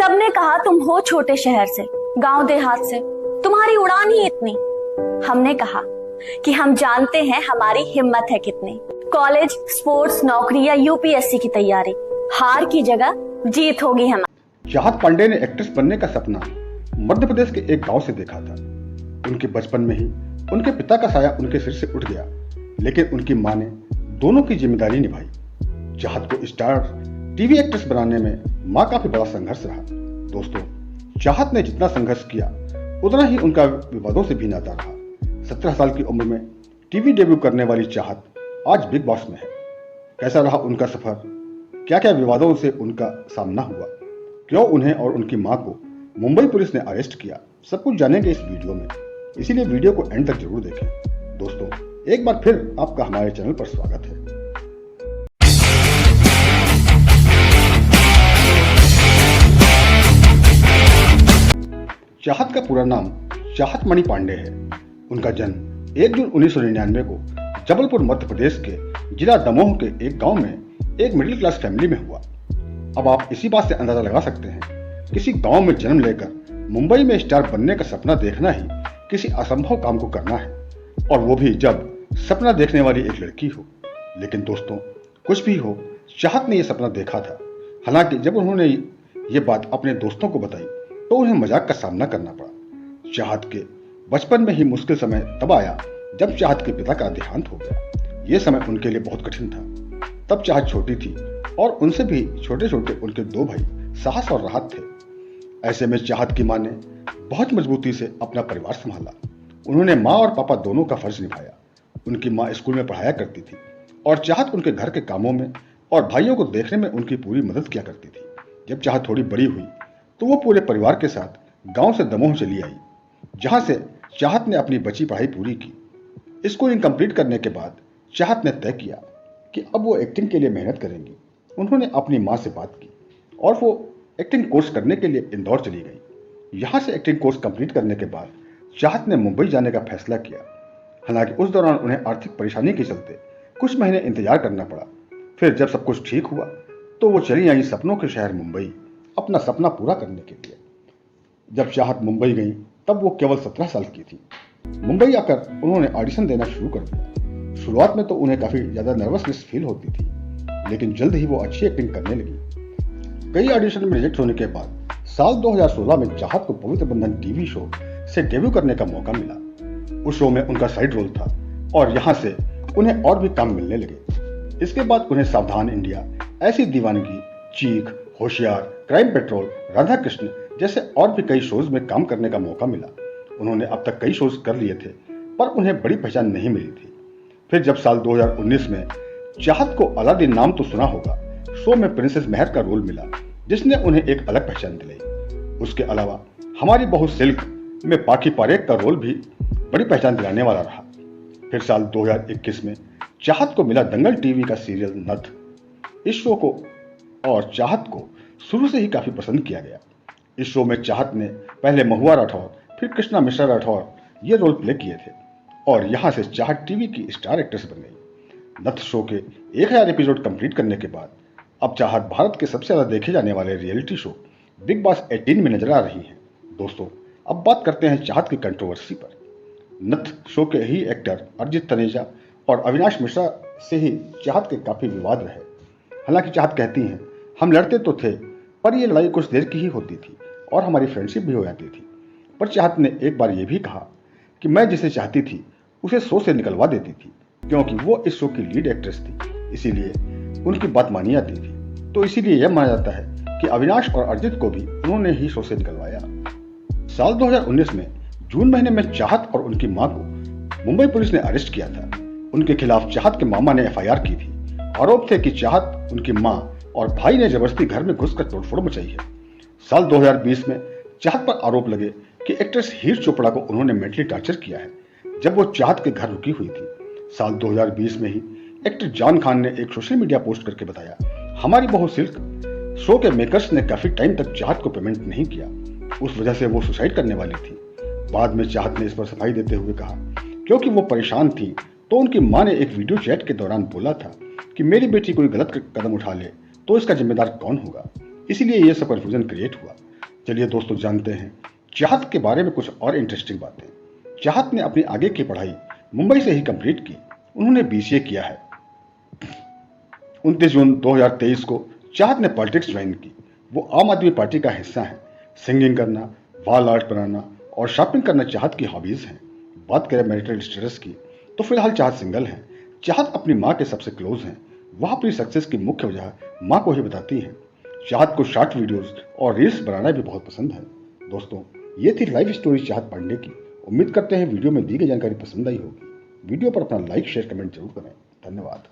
सबने कहा तुम हो छोटे शहर से, गांव देहात से, तुम्हारी उड़ान ही इतनी। हमने कहा कि हम जानते हैं हमारी हिम्मत है कितनी। कॉलेज, स्पोर्ट्स, नौकरी या यूपीएससी की तैयारी, हार की जगह जीत होगी हमारी। चाहत पांडे ने एक्ट्रेस बनने का सपना मध्य प्रदेश के एक गांव से देखा था। उनके बचपन में ही उनके पिता का साया उनके सिर से उठ गया, लेकिन उनकी मां ने दोनों की जिम्मेदारी निभाई। चाहत को स्टार टीवी एक्ट्रेस बनाने में मां काफी बड़ा संघर्ष रहा। दोस्तों, चाहत ने जितना संघर्ष किया उतना ही उनका विवादों से भी नाता रहा। 17 साल की उम्र में टीवी डेब्यू करने वाली चाहत आज बिग बॉस में है। कैसा रहा उनका सफर, क्या क्या विवादों से उनका सामना हुआ, क्यों उन्हें और उनकी मां को मुंबई पुलिस ने अरेस्ट किया, सब कुछ जानेंगे इस वीडियो में। इसीलिए वीडियो को एंड तक जरूर देखें। दोस्तों, एक बार फिर आपका हमारे चैनल पर स्वागत है। चाहत का पूरा नाम चाहत मणि पांडे है। उनका जन्म 1 जून 1999 को जबलपुर मध्य प्रदेश के जिला दमोह के एक गांव में एक मिडिल क्लास फैमिली में हुआ। अब आप इसी बात से अंदाजा लगा सकते हैं, किसी गांव में जन्म लेकर मुंबई में स्टार बनने का सपना देखना ही किसी असंभव काम को करना है, और वो भी जब सपना देखने वाली एक लड़की हो। लेकिन दोस्तों, कुछ भी हो, चाहत ने यह सपना देखा था। हालांकि जब उन्होंने ये बात अपने दोस्तों को बताई तो उन्हें मजाक का सामना करना पड़ा। चाहत के बचपन में ही मुश्किल समय तब आया जब चाहत के पिता का देहांत हो गया। ये समय उनके लिए बहुत कठिन था। तब चाहत छोटी थी और उनसे भी छोटे छोटे उनके 2 भाई साहस और राहत थे। ऐसे में चाहत की मां ने बहुत मजबूती से अपना परिवार संभाला। उन्होंने मां और पापा दोनों का फर्ज निभाया। उनकी मां स्कूल में पढ़ाया करती थी और चाहत उनके घर के कामों में और भाइयों को देखने में उनकी पूरी मदद किया करती थी। जब चाहत थोड़ी बड़ी हुई तो वो पूरे परिवार के साथ गांव से दमोह चली आई, जहां से चाहत ने अपनी बची पढ़ाई पूरी की। स्कूलिंग कंप्लीट करने के बाद चाहत ने तय किया कि अब वो एक्टिंग के लिए मेहनत करेंगी। उन्होंने अपनी मां से बात की और वो एक्टिंग कोर्स करने के लिए इंदौर चली गई। यहां से एक्टिंग कोर्स कंप्लीट करने के बाद चाहत ने मुंबई जाने का फैसला किया। हालांकि उस दौरान उन्हें आर्थिक परेशानी के चलते कुछ महीने इंतजार करना पड़ा। फिर जब सब कुछ ठीक हुआ तो वो चली आई सपनों के शहर मुंबई, अपना सपना पूरा करने के लिए। जब चाहत मुंबई गई तब वो केवल 17 साल की थी। मुंबई आकर उन्होंने ऑडिशन देना शुरू कर दिया। शुरुआत में तो उन्हें काफी ज्यादा नर्वसनेस फील होती थी, लेकिन जल्द ही वो अच्छी एक्टिंग करने लगी। कई ऑडिशन में रिजेक्ट होने के बाद साल 2016 में चाहत को पवित्र बंधन टीवी शो से डेब्यू करने का मौका मिला। उस शो में उनका साइड रोल था और यहाँ से उन्हें और भी काम मिलने लगे। इसके बाद उन्हें सावधान इंडिया, ऐसी दीवानगी, चीख, होशियार, क्राइम पेट्रोल, राधा कृष्ण जैसे और भी कई शोज में काम करने का मौका मिला। उन्होंने अब तक कई शोज कर लिए थे, पर उन्हें बड़ी पहचान नहीं मिली थी। फिर जब साल 2019 में चाहत को अलादीन नाम तो सुना होगा, शो में प्रिंसेस महर का रोल मिला, जिसने उन्हें एक अलग पहचान दिलाई। उसके अलावा हमारी बहू सिल्क में पाखी पारेख का रोल भी बड़ी पहचान दिलाने वाला रहा। फिर साल 2021 में चाहत को मिला दंगल टीवी का सीरियल नथ। इस शो को और चाहत को शुरू से ही काफी पसंद किया गया। इस शो में चाहत ने पहले महुआ राठौर, फिर कृष्णा मिश्रा राठौर ये रोल प्ले किए थे और यहां से चाहत टीवी की स्टार एक्ट्रेस बन गई। नथ शो के 1000 एपिसोड कंप्लीट करने के बाद अब चाहत भारत के सबसे ज्यादा देखे जाने वाले रियलिटी शो बिग बॉस 18 में नजर आ रही हैं। दोस्तों, अब बात करते हैं चाहत की कंट्रोवर्सी पर। नथ शो के ही एक्टर अरिजीत तनेजा और अविनाश मिश्रा से ही चाहत के काफी विवाद रहे। हालांकि चाहत कहती हैं, हम लड़ते तो थे, पर यह लड़ाई कुछ देर की ही होती थी और हमारी फ्रेंडशिप भी हो जाती थी। पर चाहत ने एक बार यह भी कहा कि मैं जिसे चाहती थी उसे शो से निकलवा देती थी, क्योंकि वो इस शो की लीड एक्ट्रेस थी, इसीलिए उनकी बात मानी जाती थी। तो इसीलिए यह माना जाता है कि अविनाश और अरिजीत को भी उन्होंने ही शो से निकलवाया। साल 2019 में जून महीने में चाहत और उनकी मां को मुंबई पुलिस ने अरेस्ट किया था। उनके खिलाफ चाहत के मामा ने FIR की थी। आरोप थे कि चाहत, उनकी मां और भाई ने जबरदस्ती घर में घुसकर तोड़फोड़ मचाई है। साल 2020 में चाहत पर आरोप लगे कि एक्ट्रेस हीर चोपड़ा को उन्होंने मेंटली टॉर्चर किया है जब वो चाहत के घर रुकी हुई थी। साल 2020 में ही एक्टर जान खान ने एक सोशल मीडिया पोस्ट करके बताया, हमारी बहू सिल्क शो के मेकर्स ने काफी टाइम तक चाहत को पेमेंट नहीं किया, उस वजह से वो सुसाइड करने वाली थी। बाद में चाहत ने इस पर सफाई देते हुए कहा क्योंकि वो परेशान थी तो उनकी मां ने एक वीडियो चैट के दौरान बोला था कि मेरी बेटी कोई गलत कदम उठा ले तो इसका जिम्मेदार कौन होगा। इसीलिए यह सब कंफ्यूजन क्रिएट हुआ। चलिए दोस्तों, जानते हैं चाहत के बारे में कुछ और इंटरेस्टिंग बातें। चाहत ने अपनी आगे की पढ़ाई मुंबई से ही कंप्लीट की। उन्होंने बीसीए किया है। 29 जून 2023 को चाहत ने पॉलिटिक्स ज्वाइन की। वो आम आदमी पार्टी का हिस्सा है। सिंगिंग करना, वॉल आर्ट बनाना और शॉपिंग करना चाहत की हॉबीज हैं। बात करें मैरिटल स्टेटस की, तो फिलहाल चाहत सिंगल है। चाहत अपनी माँ के सबसे क्लोज हैं। वह अपनी सक्सेस की मुख्य वजह माँ को ही बताती हैं। चाहत को शॉर्ट वीडियोस और रील्स बनाना भी बहुत पसंद है। दोस्तों, ये थी लाइफ स्टोरी चाहत पांडे की। उम्मीद करते हैं वीडियो में दी गई जानकारी पसंद आई होगी। वीडियो पर अपना लाइक, शेयर, कमेंट जरूर करें। धन्यवाद।